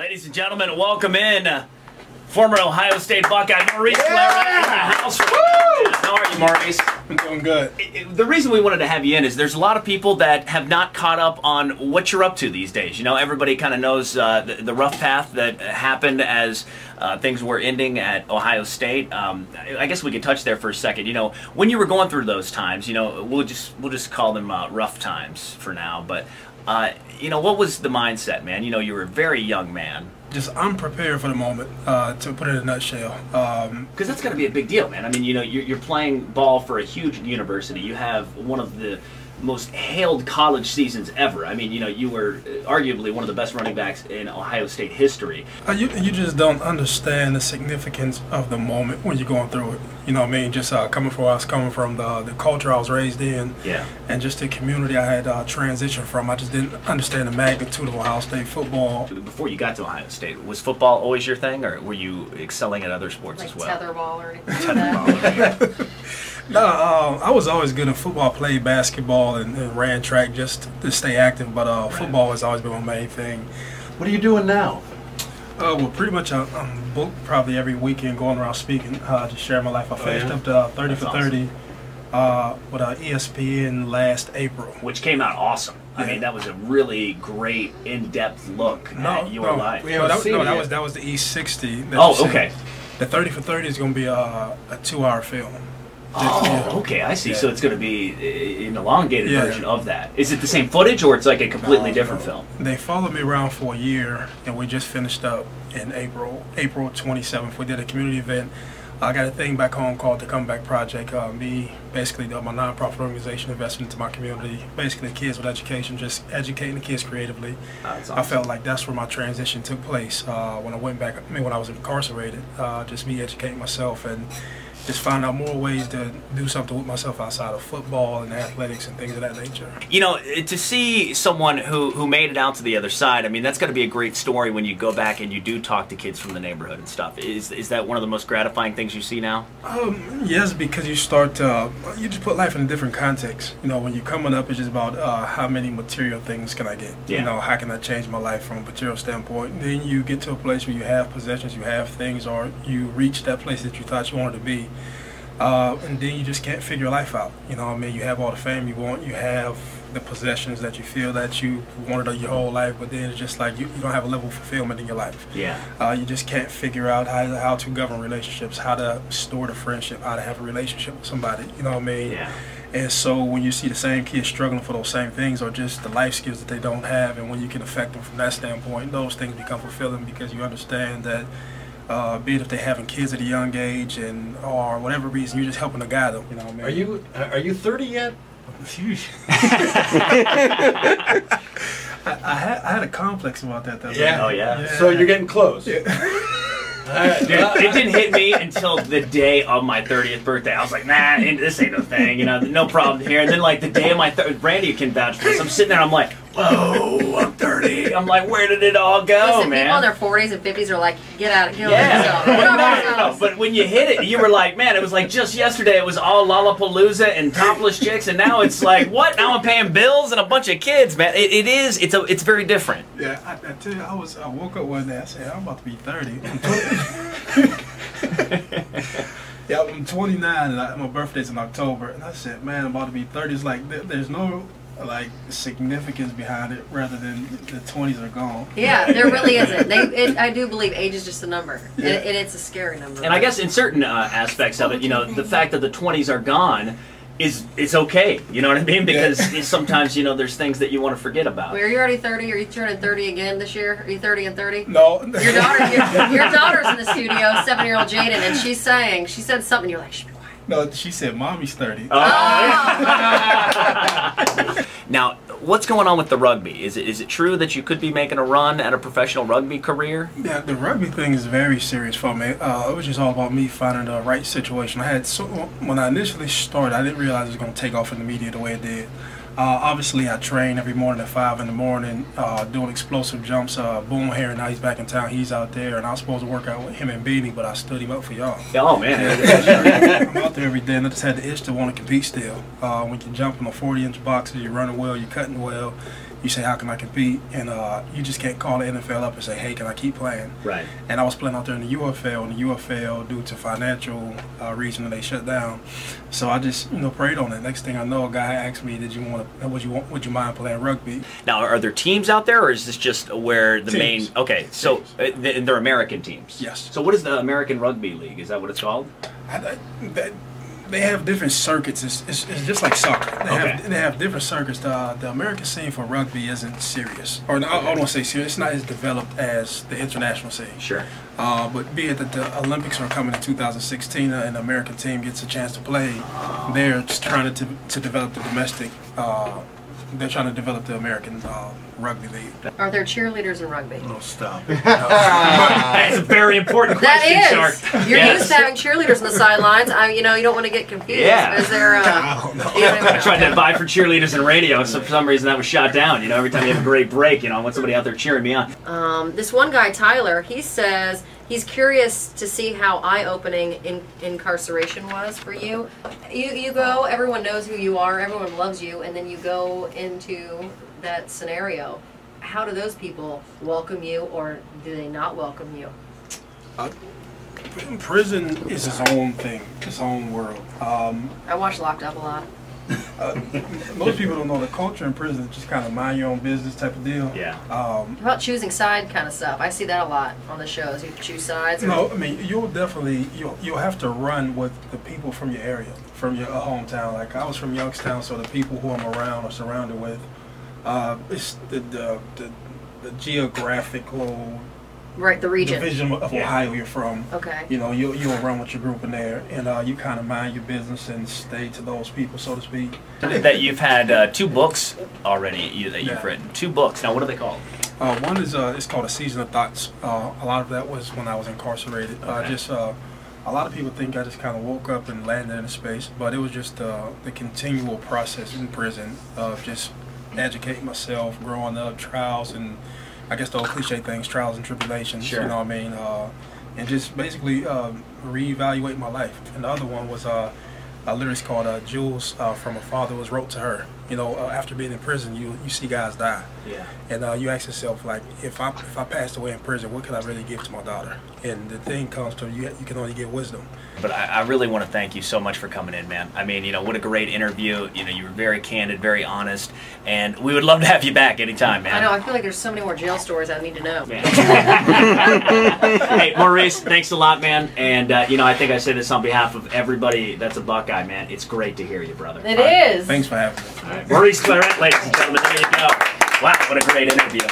Ladies and gentlemen, welcome in former Ohio State Buckeye Maurice Clarett in the house. How are you, Maurice? I'm doing good. The reason we wanted to have you in is there's a lot of people that have not caught up on what you're up to these days. You know, everybody kind of knows the rough path that happened as things were ending at Ohio State. I guess we could touch there for a second. You know, when you were going through those times, you know, we'll just call them rough times for now. But you know, what was the mindset, man? You know, you were a very young man. Just unprepared for the moment, to put it in a nutshell. Because that's got to be a big deal, man. I mean, you know, you're playing ball for a huge university. You have one of the most hailed college seasons ever. I mean, you know, you were arguably one of the best running backs in Ohio State history. You just don't understand the significance of the moment when you're going through it. You know what I mean? Just coming from the culture I was raised in, yeah, and just the community I had transitioned from. I just didn't understand the magnitude of Ohio State football. Before you got to Ohio State, was football always your thing, or were you excelling at other sports like as well? Tetherball or anything like that? No, I was always good in football. Played basketball and ran track just to stay active. But football has always been my main thing. What are you doing now? Well, pretty much I'm booked probably every weekend going around speaking, just sharing my life. I finished up the 30 for 30 with ESPN last April. Which came out awesome. Yeah. I mean, that was a really great, in-depth look at your life. That was the E60. Oh, okay. The 30 for 30 is going to be a 2-hour film. Oh, okay, I see. Yeah. So it's going to be an elongated version of that. Is it the same footage, or it's like a completely different film? They followed me around for a year, and we just finished up in April 27th. We did a community event. I got a thing back home called the Comeback Project. Basically, my nonprofit organization invested into my community. Basically, kids with education, just educating the kids creatively. Awesome. I felt like that's where my transition took place when I went back. I mean, when I was incarcerated, just me educating myself and just find out more ways to do something with myself outside of football and athletics and things of that nature. You know, to see someone who made it out to the other side, I mean, that's got to be a great story when you go back and you do talk to kids from the neighborhood and stuff. Is that one of the most gratifying things you see now? Yes, because you start to, you just put life in a different context. You know, when you're coming up, it's just about how many material things can I get? Yeah. You know, how can I change my life from a material standpoint? Then you get to a place where you have possessions, you have things, or you reach that place that you thought you wanted to be. And then you just can't figure your life out. You know what I mean? You have all the fame you want, you have the possessions that you feel that you wanted your whole life, but then it's just like you don't have a level of fulfillment in your life. Yeah. You just can't figure out how to govern relationships, how to store the friendship, how to have a relationship with somebody. You know what I mean? Yeah. And so when you see the same kids struggling for those same things, or just the life skills that they don't have, and when you can affect them from that standpoint, those things become fulfilling because you understand that be it if they're having kids at a young age and or whatever reason, you're just helping to guide them. You know what I mean? Are you 30 yet? I had a complex about that. Yeah. Oh yeah. So you're getting close. Yeah. Dude, it didn't hit me until the day of my 30th birthday. I was like, nah, this ain't no thing, you know, no problem here. And then like the day of my Randy can vouch for this. I'm sitting there, I'm like, whoa, I'm 30. I'm like, where did it all go, Listen, man? People in their 40s and 50s are like, get out of here. No. But when you hit it, you were like, man, it was like just yesterday it was all Lollapalooza and topless chicks, and now it's like, what? Now I'm paying bills and a bunch of kids, man. It's very different. Yeah, I tell you, I woke up one day, I said, I'm about to be 30. Yeah, I'm 29 and my birthday's in October, and I said, man, I'm about to be 30. It's like there's no like significance behind it, rather than the 20s are gone. Yeah, there really isn't. I do believe age is just a number, and it's a scary number. And I guess in certain aspects of it, you know, the fact that the 20s are gone it's okay, you know what I mean? Because sometimes, you know, there's things that you want to forget about. Wait, are you already 30? Are you turning 30 again this year? Are you 30 and 30? No. Your daughter's in the studio, 7-year-old Jaden, and she said something, you're like, shh, be quiet. No, she said, Mommy's 30. Oh. Now, what's going on with the rugby? Is it true that you could be making a run at a professional rugby career? Yeah, the rugby thing is very serious for me. It was just all about me finding the right situation. When I initially started, I didn't realize it was going to take off in the media the way it did. Obviously, I train every morning at 5 in the morning, doing explosive jumps. Boom here, now he's back in town. He's out there, and I was supposed to work out with him and Beanie, but I stood him up for y'all. Oh, man. I'm out there every day, and I just had the itch to want to compete still. When you're jumping on 40-inch boxes, you're running well, you're cutting well, you say, how can I compete? And you just can't call the NFL up and say, hey, can I keep playing? Right. And I was playing out there in the UFL, and the UFL, due to financial reason, they shut down. So I just, prayed on it. Next thing I know, a guy asked me, would you mind playing rugby? Now, are there teams out there, or is this just where the Teams. main? Okay, so they're American teams. Yes. So what is the American Rugby League? Is that what it's called? They have different circuits. It's just like soccer. They Okay. have different circuits. The American scene for rugby isn't serious, or I don't want to say serious. It's not as developed as the international scene. Sure. But be it that the Olympics are coming in 2016 and the American team gets a chance to play, they're just trying to develop the domestic. They're trying to develop the American rugby league. Are there cheerleaders in rugby? No, stop. That's a very important question, That Shark. is. You're used to having cheerleaders on the sidelines. You don't want to get confused. Yeah. Is there? I tried to buy for cheerleaders in radio, so for some reason that was shot down. Every time you have a great break, I want somebody out there cheering me on. This one guy, Tyler, he says he's curious to see how eye-opening incarceration was for you. You go, everyone knows who you are, everyone loves you, and then you go into that scenario. How do those people welcome you, or do they not welcome you? Prison is its own thing, its own world. I watch Locked Up a lot. Most people don't know the culture in prison is just kind of mind your own business type of deal. Yeah. About choosing side kind of stuff. I see that a lot on the shows. You choose sides. No, I mean you'll have to run with the people from your area, from your hometown. Like I was from Youngstown, so the people who I'm around or surrounded with, it's the geographical Right, the region. division of Ohio you're from. Okay. You'll run with your group in there, and you kind of mind your business and stay to those people, so to speak. That you've had 2 books already that you've Yeah. written. 2 books. Now, what are they called? One is it's called A Season of Thoughts. A lot of that was when I was incarcerated. Okay. A lot of people think I just kind of woke up and landed in a space, but it was just the continual process in prison of just educating myself, growing up, trials, and I guess the old cliche things, trials and tribulations. Sure. You know what I mean? And just basically reevaluate my life. And the other one was a lyrics called Jules from a father was wrote to her. After being in prison, you see guys die. Yeah. And you ask yourself, like, if I passed away in prison, what could I really give to my daughter? And the thing comes to you can only give wisdom. But I really want to thank you so much for coming in, man. I mean, what a great interview. You were very candid, very honest, and we would love to have you back anytime, man. I know. I feel like there's so many more jail stories I need to know. Hey, Maurice, thanks a lot, man. And, I think I say this on behalf of everybody that's a Buckeye, man. It's great to hear you, brother. It is. Thanks for having me. Maurice Clarett, ladies and gentlemen, there you go. Wow, what a great interview.